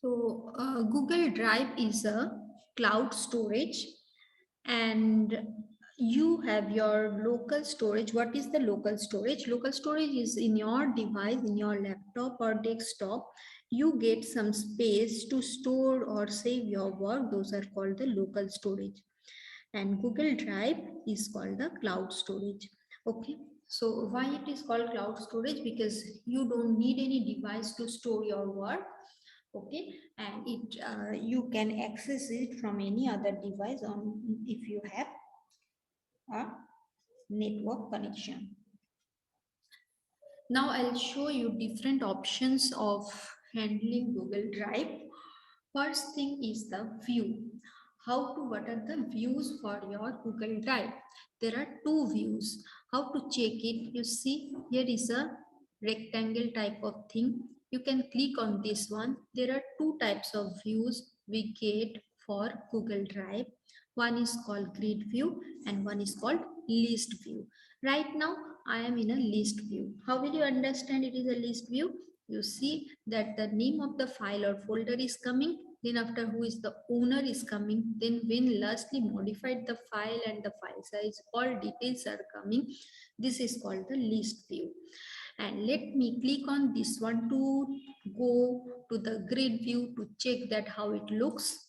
Google Drive is a cloud storage, and you have your local storage. What is the local storage? Local storage is in your device, in your laptop or desktop. You get some space to store or save your work. Those are called the local storage. And Google Drive is called the cloud storage. Okay. So why it is called cloud storage? Because you don't need any device to store your work. Okay, and it you can access it from any other device on if you have a network connection. Now I'll show you different options of handling Google Drive. First thing is the view. What are the views for your Google Drive? There are two views. How to check it? You see, here is a rectangle type of thing. You can click on this one. There are two types of views we get for Google Drive. One is called grid view and one is called list view. Right now, I am in a list view. How will you understand it is a list view? You see that the name of the file or folder is coming, then after who is the owner is coming, then when lastly modified the file and the file size, all details are coming. This is called the list view. And let me click on this one to go to the grid view to check that how it looks.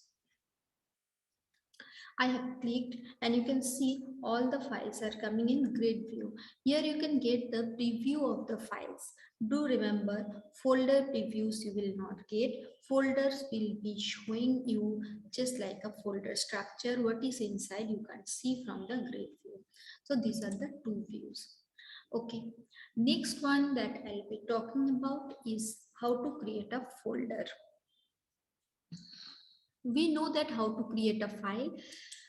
I have clicked and you can see all the files are coming in grid view. Here you can get the preview of the files. Do remember, folder previews you will not get. Folders will be showing you just like a folder structure. What is inside you can see from the grid view. So these are the two views. Okay, next one that I'll be talking about is how to create a folder. We know that how to create a file.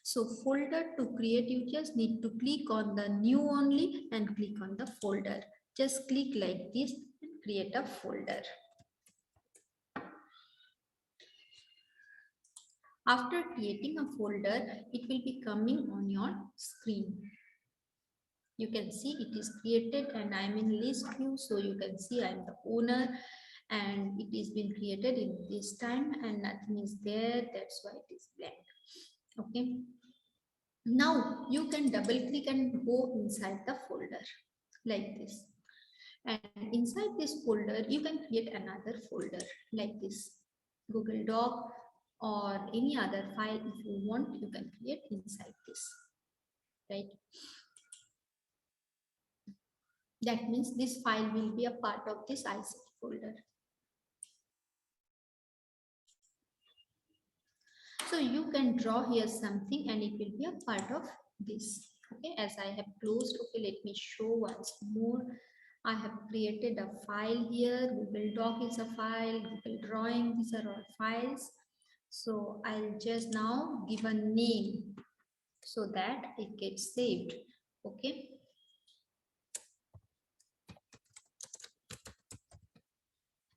So folder to create, you just need to click on the new only and click on the folder. Just click like this and create a folder. After creating a folder, it will be coming on your screen. You can see it is created and I'm in list view, so you can see I'm the owner and it is been created in this time and nothing is there, that's why it is blank. Okay, now you can double click and go inside the folder like this, and inside this folder you can create another folder like this, Google Doc or any other file. If you want, you can create inside this, right? That means this file will be a part of this ICT folder. So you can draw here something and it will be a part of this. Okay, as I have closed, okay, let me show once more. I have created a file here. Google Doc is a file, Google Drawing, these are all files. So I'll just now give a name so that it gets saved. Okay.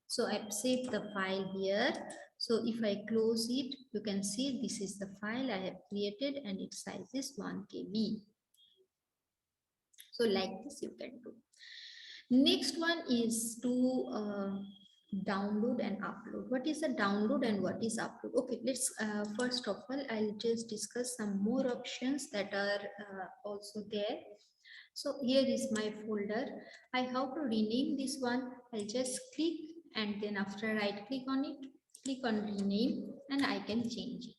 So I've saved the file here. So if I close it, you can see this is the file I have created and its size is 1 KB. So like this you can do. Next one is to download and upload. What is a download and what is upload? Okay, let's first of all, I'll just discuss some more options that are also there. So here is my folder. I have to rename this one. I'll just click and then after right click on it, click on rename and I can change it.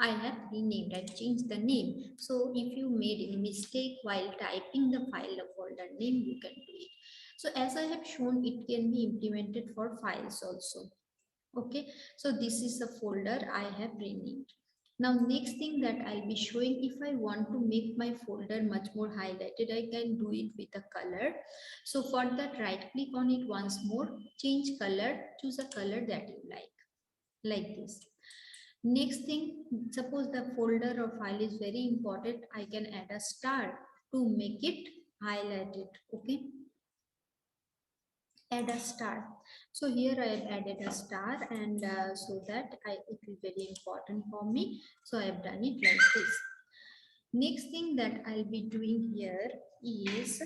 I have renamed, I changed the name. So if you made any mistake while typing the file or folder name, you can do it. So as I have shown, it can be implemented for files also. Okay, so this is a folder I have renamed. Now next thing that I'll be showing, if I want to make my folder much more highlighted, I can do it with a color. So for that, right click on it once more, change color, choose a color that you like this. Next thing, suppose the folder or file is very important, I can add a star to make it highlighted. Okay, add a star. So here I have added a star and so that it is very important for me. So I have done it like this. Next thing that I'll be doing here is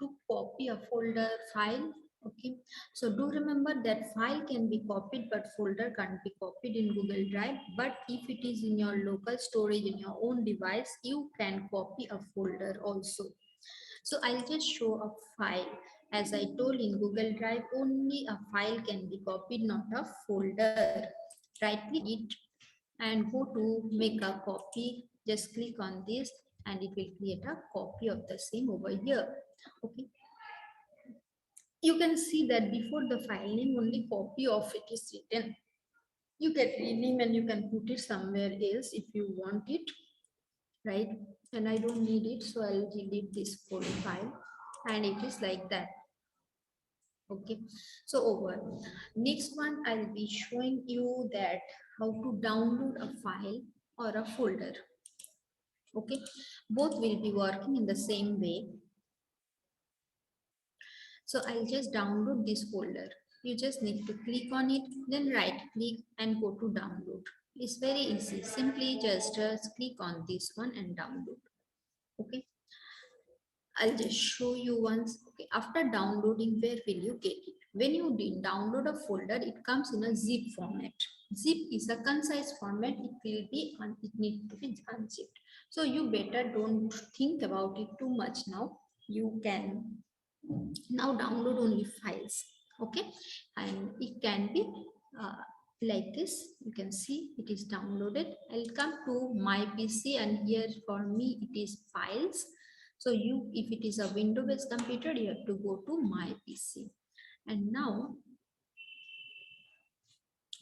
to copy a folder file. Okay, so do remember that file can be copied but folder can't be copied in Google Drive. But if it is in your local storage in your own device, you can copy a folder also. So I'll just show a file. As I told, in Google Drive, only a file can be copied, not a folder. Right click it and go to make a copy. Just click on this and it will create a copy of the same over here. Okay, you can see that before the file name only copy of it is written. You can rename and you can put it somewhere else if you want it, right? And I don't need it, so I'll delete this folder file, and it is like that. Okay, so over. Next one, I'll be showing you that how to download a file or a folder. Okay, both will be working in the same way. So I'll just download this folder. You just need to click on it, then right click and go to download. It's very easy. Simply just click on this one and download. Okay, I'll just show you once. Okay, after downloading, where will you get it? When you did download a folder, it comes in a zip format. Zip is a concise format. It will be it needs to be unzipped. So you better don't think about it too much now. You can now download only files. Okay, and it can be uh, like this. You can see it is downloaded. I'll come to my PC, and here for me it is files. So you, if it is a Windows-based computer, you have to go to my PC. And now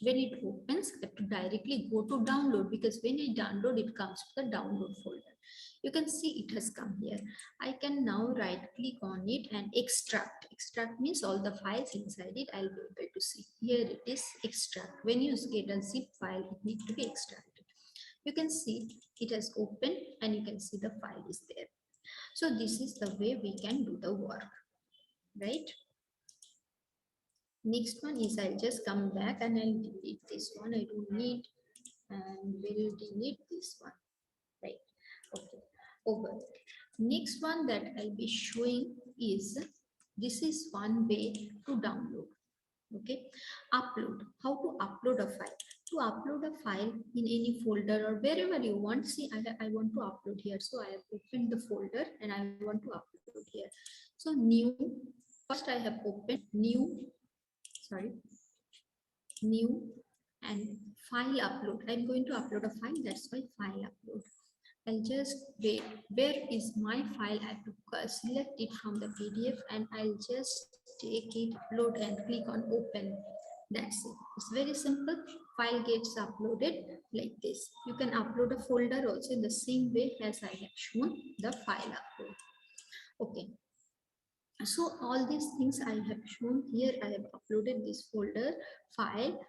when it opens, I have to directly go to download, because when I download, it comes to the download folder. You can see it has come here. I can now right click on it and extract. Extract means all the files inside it I'll be able to see. Here it is extract. When you get a zip file, it needs to be extracted. You can see it has opened and you can see the file is there. So this is the way we can do the work, right? Next one is I'll just come back and I'll delete this one. I don't need, and we'll delete this one, right? Okay, over. Next one that I'll be showing is, this is one way to download. Okay, upload. How to upload a file? To upload a file in any folder or wherever you want. See, I want to upload here, so I have opened the folder and I want to upload here. So new, first I have opened new, sorry, new and file upload. I'm going to upload a file, that's why file upload. I'll just wait. Where is my file? I have to select it from the PDF and I'll just take it, upload and click on open. That's it. It's very simple. File gets uploaded like this. You can upload a folder also in the same way as I have shown the file upload. Okay. So all these things I have shown here. I have uploaded this folder file,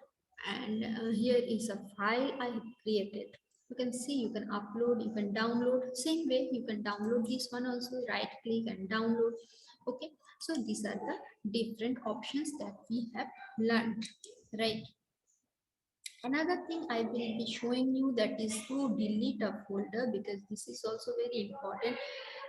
and here is a file I have created. You can see, you can upload, you can download. Same way you can download this one also. Right click and download. Okay, so these are the different options that we have learned, right? Another thing I will be showing you, that is to delete a folder, because this is also very important.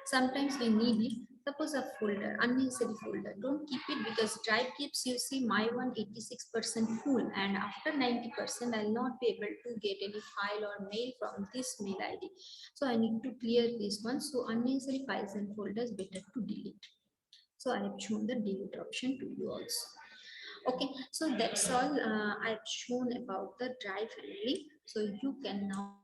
Sometimes we need it. Suppose a folder, unnecessary folder, don't keep it, because drive keeps, you see, my one 86% full, and after 90% I'll not be able to get any file or mail from this mail ID. So I need to clear this one. So unnecessary files and folders better to delete. So I have shown the delete option to you also. Okay, so that's all I've shown about the drive handling. So you can now